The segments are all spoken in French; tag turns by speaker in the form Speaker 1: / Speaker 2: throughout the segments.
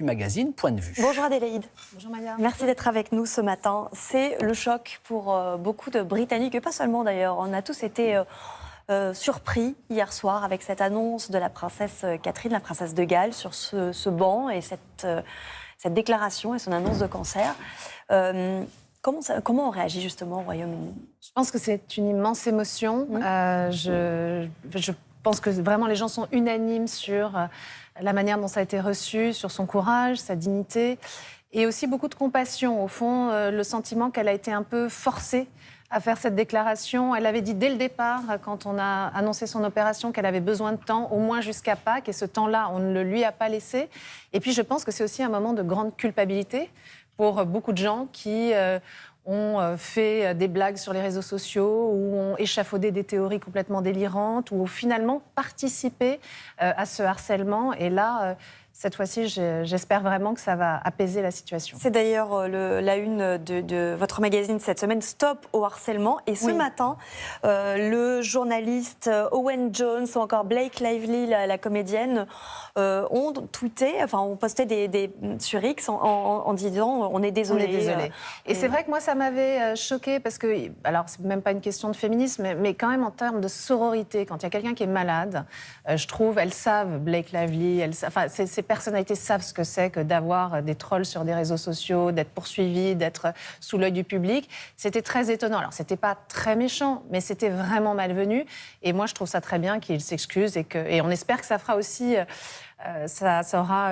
Speaker 1: du magazine Point de Vue.
Speaker 2: Bonjour Adélaïde.
Speaker 3: Bonjour Maya.
Speaker 2: Merci d'être avec nous ce matin. C'est le choc pour beaucoup de Britanniques, et pas seulement d'ailleurs. On a tous été surpris hier soir avec cette annonce de la princesse Catherine, la princesse de Galles, sur ce banc et cette déclaration et son annonce de cancer. Comment on réagit justement au Royaume-Uni ?
Speaker 3: Je pense que c'est une immense émotion. Je pense que vraiment les gens sont unanimes sur la manière dont ça a été reçu, sur son courage, sa dignité, et aussi beaucoup de compassion. Au fond, le sentiment qu'elle a été un peu forcée à faire cette déclaration. Elle avait dit dès le départ, quand on a annoncé son opération, qu'elle avait besoin de temps, au moins jusqu'à Pâques, et ce temps-là, on ne le lui a pas laissé. Et puis je pense que c'est aussi un moment de grande culpabilité pour beaucoup de gens qui ont fait des blagues sur les réseaux sociaux, ou ont échafaudé des théories complètement délirantes, ou ont finalement participé à ce harcèlement. Et là, cette fois-ci, j'espère vraiment que ça va apaiser la situation.
Speaker 2: C'est d'ailleurs la une de votre magazine cette semaine, Stop au harcèlement. Et ce matin, le journaliste Owen Jones ou encore Blake Lively, la comédienne, ont tweeté, ont posté sur X en disant on est désolé.
Speaker 3: On est désolé. Et c'est vrai que moi, ça m'avait choquée parce que, alors c'est même pas une question de féminisme, mais quand même en termes de sororité, quand il y a quelqu'un qui est malade, je trouve, elles savent, Blake Lively, ces personnalités savent ce que c'est que d'avoir des trolls sur des réseaux sociaux, d'être poursuivi, d'être sous l'œil du public. C'était très étonnant. Alors, c'était pas très méchant, mais c'était vraiment malvenu. Et moi, je trouve ça très bien qu'il s'excuse et on espère que ça fera aussi... ça aura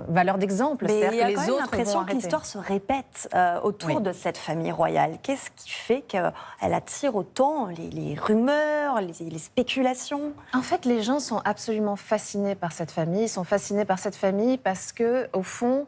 Speaker 3: valeur d'exemple.
Speaker 2: Mais il y a quand même
Speaker 3: autres
Speaker 2: l'impression que l'histoire se répète autour de cette famille royale. Qu'est-ce qui fait qu'elle attire autant les rumeurs, les spéculations ?
Speaker 3: En fait, les gens sont absolument fascinés par cette famille. Ils sont fascinés par cette famille parce que, au fond,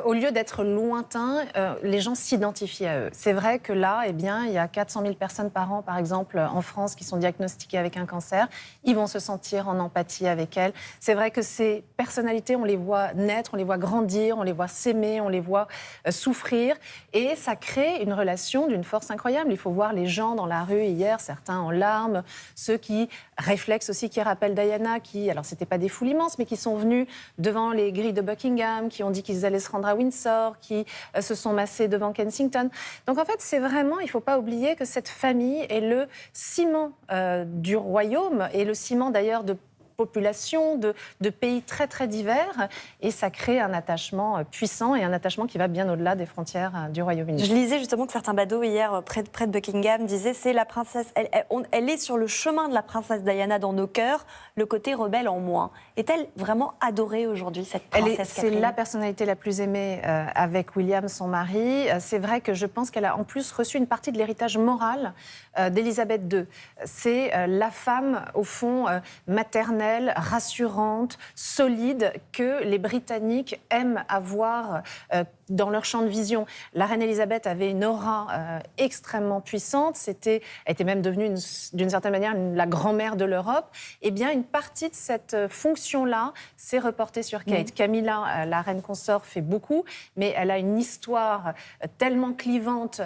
Speaker 3: au lieu d'être lointains, les gens s'identifient à eux. C'est vrai que là, il y a 400 000 personnes par an, par exemple, en France, qui sont diagnostiquées avec un cancer. Ils vont se sentir en empathie avec elles. C'est vrai que ces personnalités, on les voit naître, on les voit grandir, on les voit s'aimer, on les voit souffrir. Et ça crée une relation d'une force incroyable. Il faut voir les gens dans la rue hier, certains en larmes, ceux qui réflexent aussi, qui rappellent Diana, alors c'était pas des foules immenses, mais qui sont venus devant les grilles de Buckingham, qui ont dit qu'ils allaient se rendre à Windsor, qui se sont massés devant Kensington. Donc en fait, c'est vraiment, il faut pas oublier que cette famille est le ciment du royaume, et le ciment d'ailleurs de population, de pays très très divers, et ça crée un attachement puissant et un attachement qui va bien au-delà des frontières du Royaume-Uni.
Speaker 2: Je lisais justement que certains badauds hier près de Buckingham disaient c'est la princesse, elle est sur le chemin de la princesse Diana dans nos cœurs, le côté rebelle en moins. Est-elle vraiment adorée aujourd'hui, cette princesse Catherine ?
Speaker 3: C'est la personnalité la plus aimée avec William, son mari. C'est vrai que je pense qu'elle a en plus reçu une partie de l'héritage moral d'Élisabeth II. C'est la femme, au fond, maternelle, rassurante, solide, que les Britanniques aiment avoir dans leur champ de vision. La reine Elisabeth avait une aura extrêmement puissante. Elle était même devenue, d'une certaine manière, la grand-mère de l'Europe. Eh bien, une partie de cette fonction-là s'est reportée sur Kate. Camilla, la reine consort, fait beaucoup, mais elle a une histoire tellement clivante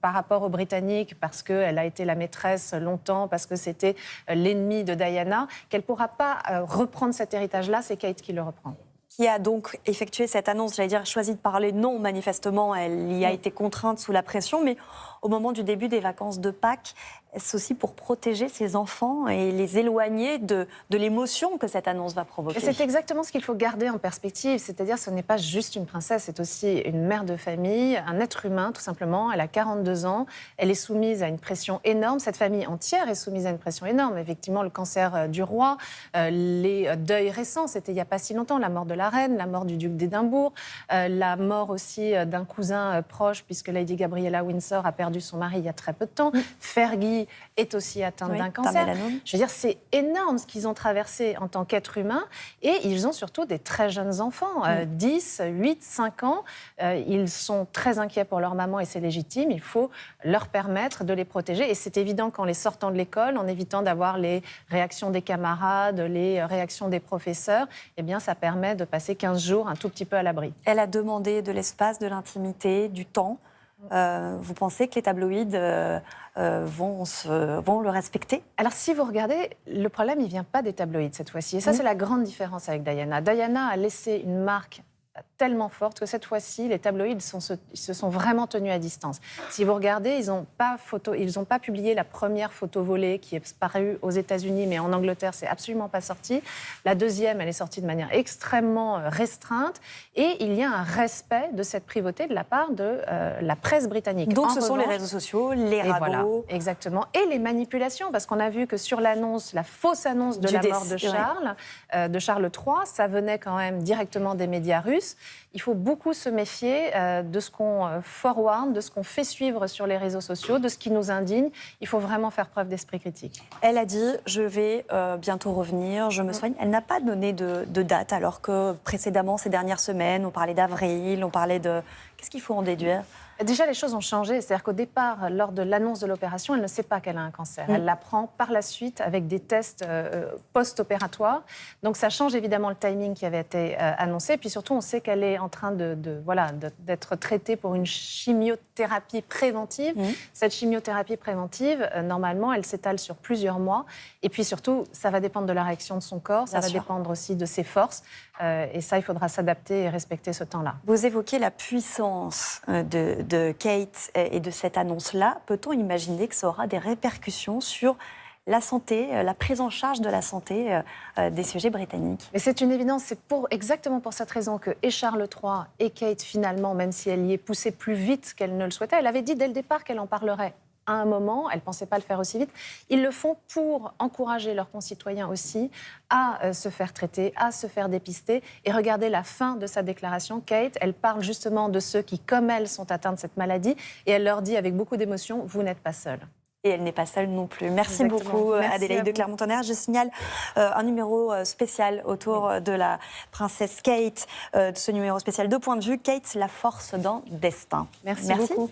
Speaker 3: par rapport aux Britanniques, parce qu'elle a été la maîtresse longtemps, parce que c'était l'ennemi de Diana, qu'elle ne pourra pas reprendre cet héritage-là. C'est Kate qui le reprend.
Speaker 2: Qui a donc effectué cette annonce, choisi de parler non, manifestement, elle y a été contrainte sous la pression, mais au moment du début des vacances de Pâques, est-ce aussi pour protéger ses enfants et les éloigner de l'émotion que cette annonce va provoquer ?
Speaker 3: Et c'est exactement ce qu'il faut garder en perspective, c'est-à-dire ce n'est pas juste une princesse, c'est aussi une mère de famille, un être humain tout simplement. Elle a 42 ans, elle est soumise à une pression énorme, cette famille entière est soumise à une pression énorme. Effectivement, le cancer du roi, les deuils récents, c'était il n'y a pas si longtemps, la mort de la reine, la mort du duc d'Édimbourg, la mort aussi d'un cousin proche, puisque Lady Gabriella Windsor a perdu son mari il y a très peu de temps. Fergie est aussi atteinte d'un cancer. Je veux dire, c'est énorme ce qu'ils ont traversé en tant qu'être humain, et ils ont surtout des très jeunes enfants, 10, 8, 5 ans. Ils sont très inquiets pour leur maman et c'est légitime. Il faut leur permettre de les protéger, et c'est évident qu'en les sortant de l'école, en évitant d'avoir les réactions des camarades, les réactions des professeurs, eh bien, ça permet de passer 15 jours un tout petit peu à l'abri.
Speaker 2: Elle a demandé de l'espace, de l'intimité, du temps. Vous pensez que les tabloïds vont le respecter ?
Speaker 3: Alors, si vous regardez, le problème, il ne vient pas des tabloïds cette fois-ci. Et ça, c'est la grande différence avec Diana. Diana a laissé une marque tellement forte que cette fois-ci, les tabloïds se sont vraiment tenus à distance. Si vous regardez, ils n'ont pas publié la première photo volée qui est parue aux États-Unis, mais en Angleterre, c'est absolument pas sorti. La deuxième, elle est sortie de manière extrêmement restreinte, et il y a un respect de cette privauté de la part de la presse britannique.
Speaker 2: Donc, ce sont les réseaux sociaux, les ragots.
Speaker 3: Voilà, exactement. Et les manipulations, parce qu'on a vu que sur l'annonce, la fausse annonce de la mort de Charles III, ça venait quand même directement des médias russes. Il faut beaucoup se méfier de ce qu'on forward, de ce qu'on fait suivre sur les réseaux sociaux, de ce qui nous indigne. Il faut vraiment faire preuve d'esprit critique.
Speaker 2: Elle a dit « je vais bientôt revenir, je me soigne ». Elle n'a pas donné de date, alors que précédemment, ces dernières semaines, on parlait d'avril, on parlait de... Qu'est-ce qu'il faut en déduire ?
Speaker 3: Déjà, les choses ont changé. C'est-à-dire qu'au départ, lors de l'annonce de l'opération, elle ne sait pas qu'elle a un cancer. Elle l'apprend par la suite avec des tests post-opératoires. Donc, ça change évidemment le timing qui avait été annoncé. Puis surtout, on sait qu'elle est en train d'être traitée pour une chimiothérapie préventive. Cette chimiothérapie préventive, normalement, elle s'étale sur plusieurs mois. Et puis surtout, ça va dépendre de la réaction de son corps. Ça va dépendre aussi de ses forces. Et ça, il faudra s'adapter et respecter ce temps-là.
Speaker 2: Vous évoquez la puissance de Kate et de cette annonce-là. Peut-on imaginer que ça aura des répercussions sur la santé, la prise en charge de la santé des sujets britanniques?
Speaker 3: Mais c'est une évidence, c'est exactement pour cette raison que et Charles III et Kate, finalement, même si elle y est poussée plus vite qu'elle ne le souhaitait, elle avait dit dès le départ qu'elle en parlerait. À un moment, elle ne pensait pas le faire aussi vite. Ils le font pour encourager leurs concitoyens aussi à se faire traiter, à se faire dépister. Et regardez la fin de sa déclaration. Kate, elle parle justement de ceux qui, comme elle, sont atteints de cette maladie. Et elle leur dit avec beaucoup d'émotion, vous n'êtes pas seuls.
Speaker 2: Et elle n'est pas seule non plus. Merci
Speaker 3: Exactement.
Speaker 2: beaucoup,
Speaker 3: Merci
Speaker 2: Adélaïde de Clermont-Tonnerre. Je signale un numéro spécial autour de la princesse Kate. Ce numéro spécial, 2 points de vue. Kate, la force d'un destin.
Speaker 3: Merci beaucoup.